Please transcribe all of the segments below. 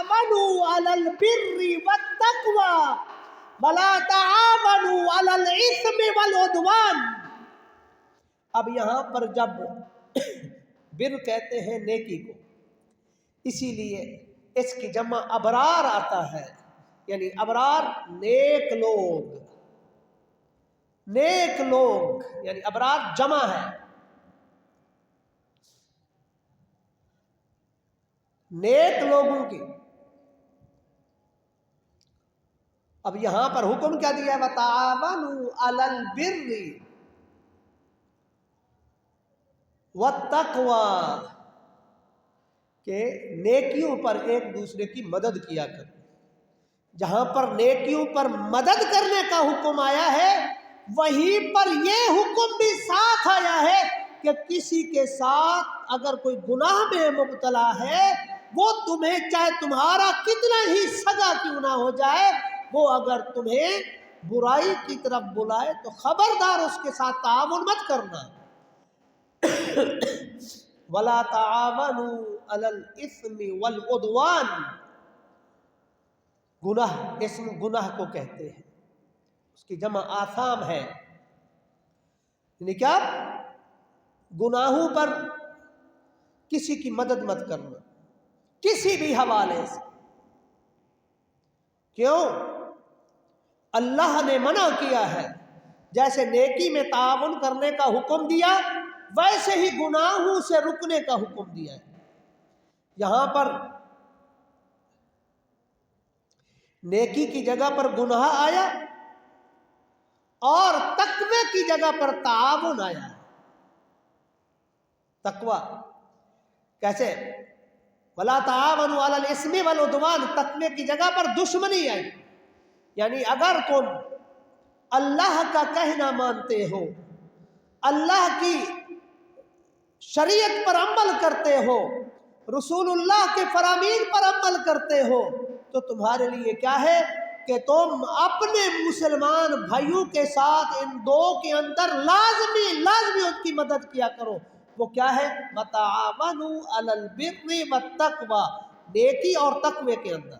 تعاونوا علی البر والتقوی ولا تعاونوا علی الاثم والعدوان۔ اب یہاں پر جب بر کہتے ہیں نیکی کو، اسی لیے اس کی جمع ابرار آتا ہے، یعنی ابرار نیک لوگ، نیک لوگ یعنی ابرار جمع ہے، نیک لوگوں کی۔ اب یہاں پر حکم کیا دیا ہے؟ وَتَعَاوَنُوا عَلَى الْبِرِّ وَالتَّقْوَى، کہ نیکیوں پر ایک دوسرے کی مدد کیا کرو۔ جہاں پر نیکیوں پر مدد کرنے کا حکم آیا ہے، وہیں پر یہ حکم بھی ساتھ آیا ہے کہ کسی کے ساتھ اگر کوئی گناہ میں مبتلا ہے، وہ تمہیں چاہے تمہارا کتنا ہی سگا کیوں نہ ہو جائے، وہ اگر تمہیں برائی کی طرف بلائے تو خبردار اس کے ساتھ تعاون مت کرنا۔ وَلَا تَعَاوَنُوا عَلَى الْإِثْمِ وَالْعُدْوَانِ، گناہ، اسم گناہ کو کہتے ہیں، اس کی جمع آثام ہے، یعنی کیا؟ گناہوں پر کسی کی مدد مت کرنا کسی بھی حوالے سے۔ کیوں؟ اللہ نے منع کیا ہے، جیسے نیکی میں تعاون کرنے کا حکم دیا، ویسے ہی گناہوں سے رکنے کا حکم دیا ہے۔ یہاں پر نیکی کی جگہ پر گناہ آیا اور تقوی کی جگہ پر تعاون آیا۔ تقوی کیسے؟ وَلَا تَعَاوَنُوا عَلَى الْإِثْمِ وَالْعُدْوَانِ، تقوی کی جگہ پر دشمنی آئی، یعنی اگر تم اللہ کا کہنا مانتے ہو، اللہ کی شریعت پر عمل کرتے ہو، رسول اللہ کے فرامین پر عمل کرتے ہو، تو تمہارے لیے کیا ہے کہ تم اپنے مسلمان بھائیوں کے ساتھ ان دو کے اندر لازمی ان کی مدد کیا کرو۔ وہ کیا ہے؟ وَتَعَاوَنُوا عَلَى الْبِرِّ وَالتَّقْوَى، نیکی اور تقوی کے اندر۔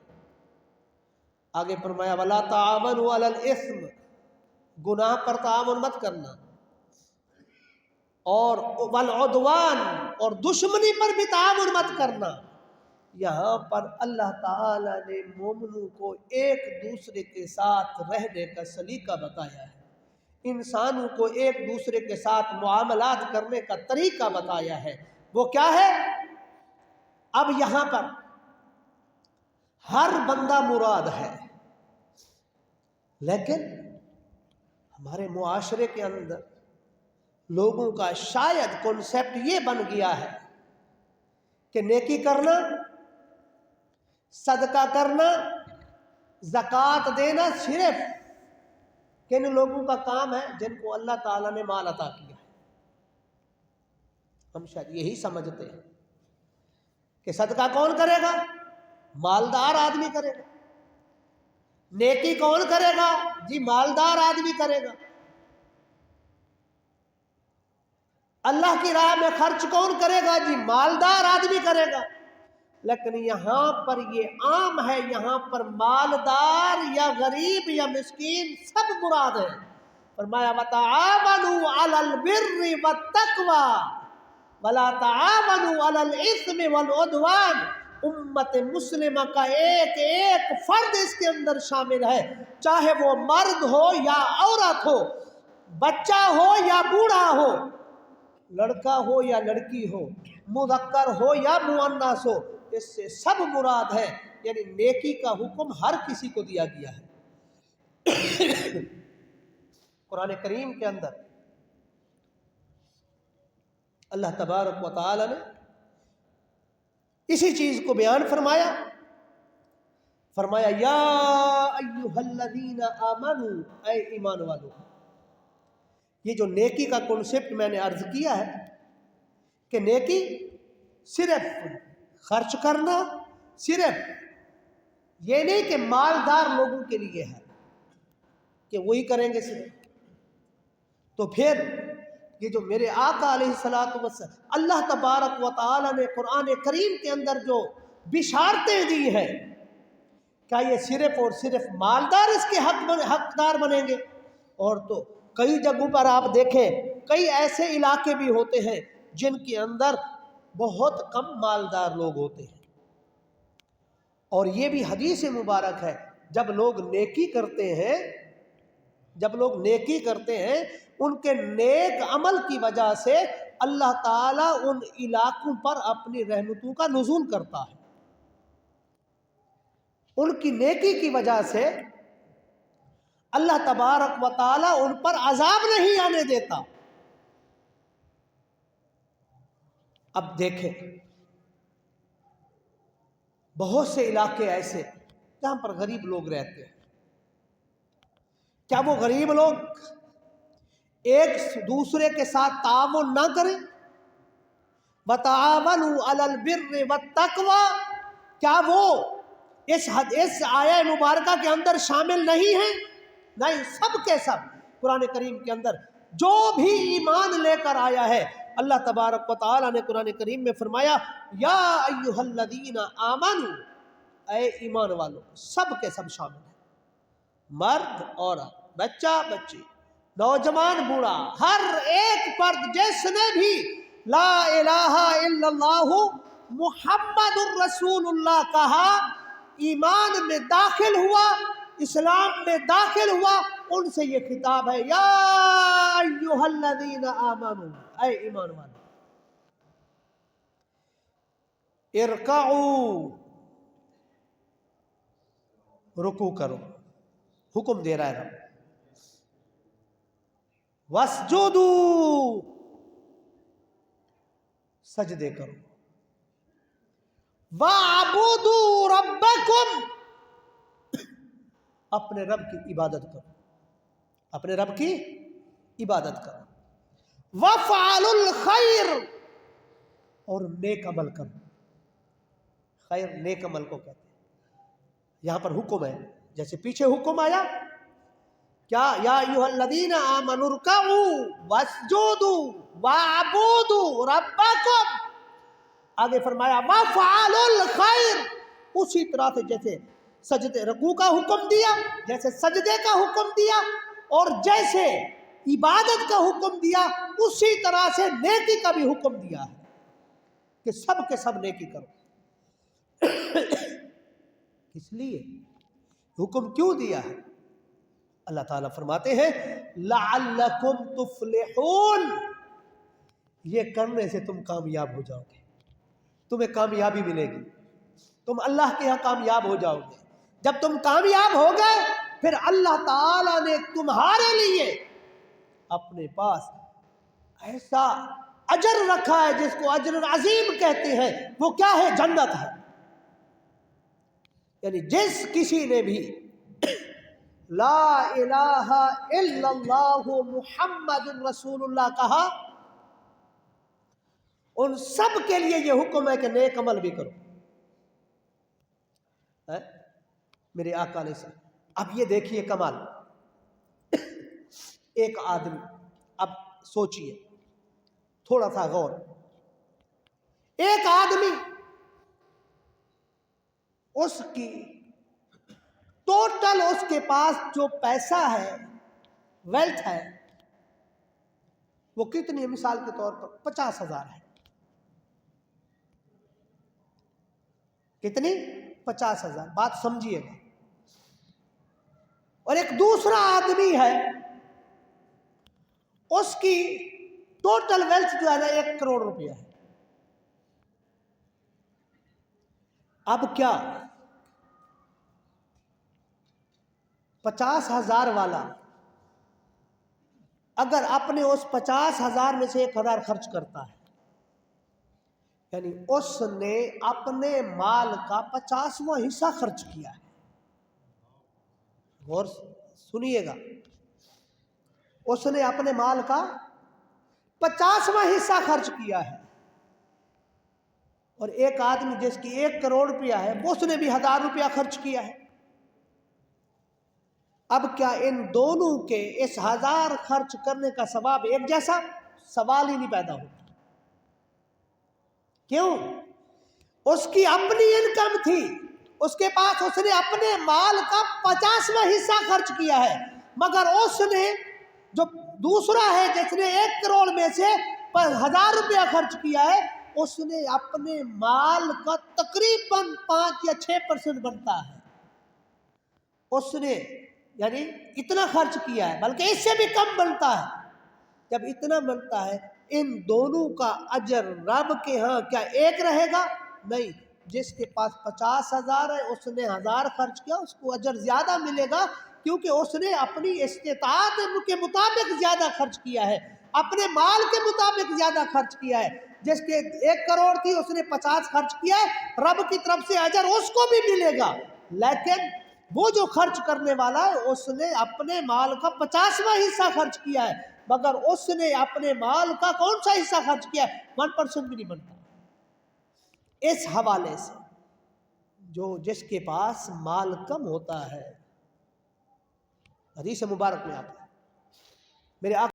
آگے فرمایا وَلَا تَعَاوَنُوا عَلَى الْإِثْمِ، گناہ پر تعاون مت کرنا، اور والعدوان، اور دشمنی پر بھی تعاون مت کرنا۔ یہاں پر اللہ تعالی نے مومنوں کو ایک دوسرے کے ساتھ رہنے کا سلیقہ بتایا ہے، انسانوں کو ایک دوسرے کے ساتھ معاملات کرنے کا طریقہ بتایا ہے۔ وہ کیا ہے؟ اب یہاں پر ہر بندہ مراد ہے، لیکن ہمارے معاشرے کے اندر لوگوں کا شاید کنسیپٹ یہ بن گیا ہے کہ نیکی کرنا، صدقہ کرنا، زکوٰۃ دینا صرف کن لوگوں کا کام ہے جن کو اللہ تعالیٰ نے مال عطا کیا ہے۔ ہم شاید یہی سمجھتے ہیں کہ صدقہ کون کرے گا؟ مالدار آدمی کرے گا۔ نیکی کون کرے گا؟ جی مالدار آدمی کرے گا۔ اللہ کی راہ میں خرچ کون کرے گا؟ جی مالدار آدمی کرے گا۔ لیکن یہاں پر یہ عام ہے، یہاں پر مالدار یا غریب یا مسکین سب مراد ہے۔ فرمایا وَتَعَاوَنُوا عَلَى الْبِرِّ وَالتَّقْوَى وَلَا تَعَاوَنُوا عَلَى الْإِثْمِ وَالْعُدْوَانِ۔ امت مسلمہ کا ایک ایک فرد اس کے اندر شامل ہے، چاہے وہ مرد ہو یا عورت ہو، بچہ ہو یا بوڑھا ہو، لڑکا ہو یا لڑکی ہو، مذکر ہو یا مؤنث ہو، اس سے سب مراد ہے، یعنی نیکی کا حکم ہر کسی کو دیا گیا ہے۔ قرآن کریم کے اندر اللہ تبارک و تعالی نے اسی چیز کو بیان فرمایا، فرمایا یا ایھا الذین آمنوا، اے ایمان والو۔ یہ جو نیکی کا کنسپٹ میں نے عرض کیا ہے کہ نیکی صرف خرچ کرنا، صرف یہ نہیں کہ مالدار لوگوں کے لیے ہے کہ وہی کریں گے صرف، تو پھر یہ جو میرے آقا علیہ الصلوۃ والسلام، اللہ تبارک و تعالی نے قرآن کریم کے اندر جو بشارتیں دی ہیں، کیا یہ صرف اور صرف مالدار اس کے حقدار بنیں گے؟ اور تو کئی جگہوں پر آپ دیکھیں، کئی ایسے علاقے بھی ہوتے ہیں جن کے اندر بہت کم مالدار لوگ ہوتے ہیں، اور یہ بھی حدیث مبارک ہے، جب لوگ نیکی کرتے ہیں ان کے نیک عمل کی وجہ سے اللہ تعالیٰ ان علاقوں پر اپنی رحمتوں کا نزول کرتا ہے، ان کی نیکی کی وجہ سے اللہ تبارک و تعالیٰ ان پر عذاب نہیں آنے دیتا۔ اب دیکھیں، بہت سے علاقے ایسے جہاں پر غریب لوگ رہتے ہیں، کیا وہ غریب لوگ ایک دوسرے کے ساتھ تعاون نہ کریں؟ وَتَعَاوَنُوا عَلَى الْبِرِّ وَالتَّقْوَى، کیا وہ اس آیہ مبارکہ کے اندر شامل نہیں ہیں؟ نہیں، سب کے سب قرآن کریم کے اندر جو بھی ایمان لے کر آیا ہے، اللہ تبارک و تعالیٰ نے قرآن کریم میں فرمایا یا ایھا الذین آمنوا، اے ایمان والو، سب کے سب شامل ہیں، مرد عورت، بچہ بچی، نوجوان بوڑھا، ہر ایک فرد جس نے بھی لا الہ الا اللہ محمد الرسول اللہ کہا، ایمان میں داخل ہوا، اسلام میں داخل ہوا، ان سے یہ خطاب ہے یا ایھا الذین آمنوا، اے ایمان والو، ارکعوا، رکوع کرو، حکم دے رہا ہے رب، واسجدوا، سجدے کرو، وَاعْبُدُوا رَبَّكُمْ، اپنے رب کی عبادت کرو، اپنے رب کی عبادت کرو، وَافْعَلُوا الْخَيْرَ، اور نیک عمل کرو۔ خیر نیک عمل کو کہتے ہیں، یہاں پر حکم ہے، جیسے پیچھے حکم آیا کیا یا ایھا الذین آمنوا ارکعوا واسجدوا واعبدوا ربکم، آگے فرمایا وَافْعَلُوا الْخَيْرَ، اسی طرح سے جیسے سجدے رکوع کا حکم دیا، جیسے سجدے کا حکم دیا، اور جیسے عبادت کا حکم دیا، اسی طرح سے نیکی کا بھی حکم دیا ہے کہ سب کے سب نیکی کرو۔ اس لیے حکم کیوں دیا ہے؟ اللہ تعالیٰ فرماتے ہیں لعلکم تفلحون، یہ کرنے سے تم کامیاب ہو جاؤ گے، تمہیں کامیابی ملے گی، تم اللہ کے یہاں کامیاب ہو جاؤ گے۔ جب تم کامیاب ہو گئے پھر اللہ تعالیٰ نے تمہارے لیے اپنے پاس ایسا اجر رکھا ہے جس کو اجر عظیم کہتے ہیں، وہ کیا ہے؟ جنت ہے۔ یعنی جس کسی نے بھی لا الہ الا اللہ محمد رسول اللہ کہا، ان سب کے لیے یہ حکم ہے کہ نیک عمل بھی کرو۔ میرے آقا علیہ السلام، اب یہ دیکھیے کمال، ایک آدمی، اب سوچئے تھوڑا سا غور، ایک آدمی اس کی ٹوٹل اس کے پاس جو پیسہ ہے، ویلتھ ہے، وہ کتنی؟ مثال کے طور پر 50,000 ہے، کتنی؟ 50,000، بات سمجھیے گا۔ اور ایک دوسرا آدمی ہے، اس کی ٹوٹل ویلتھ جو ہے نا 1 کروڑ روپیہ ہے۔ اب کیا 50,000 والا اگر اپنے اس 50,000 میں سے 1,000 خرچ کرتا ہے، یعنی اس نے اپنے مال کا 50واں حصہ خرچ کیا ہے، غور سنیے گا، اس نے اپنے مال کا 50واں حصہ خرچ کیا ہے، اور ایک آدمی جس کی 1 کروڑ روپیہ ہے، اس نے بھی 1,000 روپیہ خرچ کیا ہے۔ اب کیا ان دونوں کے اس 1,000 خرچ کرنے کا ثواب ایک جیسا؟ سوال ہی نہیں پیدا ہوتا۔ کیوں؟ اس کی اپنی انکم تھی، اس کے پاس اس نے اپنے مال کا 50واں حصہ خرچ کیا ہے، مگر اس نے جو دوسرا ہے جس نے 1 کروڑ میں سے 1000 روپیہ خرچ کیا ہے، اس نے اپنے مال کا تقریباً 5 یا 6% بنتا ہے، اس نے یعنی اتنا خرچ کیا ہے، بلکہ اس سے بھی کم بنتا ہے۔ جب اتنا بنتا ہے، ان دونوں کا اجر رب کے ہاں کیا ایک رہے گا؟ نہیں، جس کے پاس 50,000 ہے اس نے 1000 خرچ کیا، اس کو اجر زیادہ ملے گا، کیونکہ اس نے اپنی استطاعت کے مطابق زیادہ خرچ کیا ہے، اپنے مال کے مطابق زیادہ خرچ کیا ہے۔ جس کے 1 کروڑ تھی اس نے 50 خرچ کیا ہے، رب کی طرف سے اجر اس کو بھی ملے گا، لیکن وہ جو خرچ کرنے والا ہے اس نے اپنے مال کا 50واں حصہ خرچ کیا ہے، مگر اس نے اپنے مال کا کون سا حصہ خرچ کیا ہے؟ 1% بھی نہیں بنتا۔ اس حوالے سے جس کے پاس مال کم ہوتا ہے، حدیث مبارک میں آتا ہے، میرے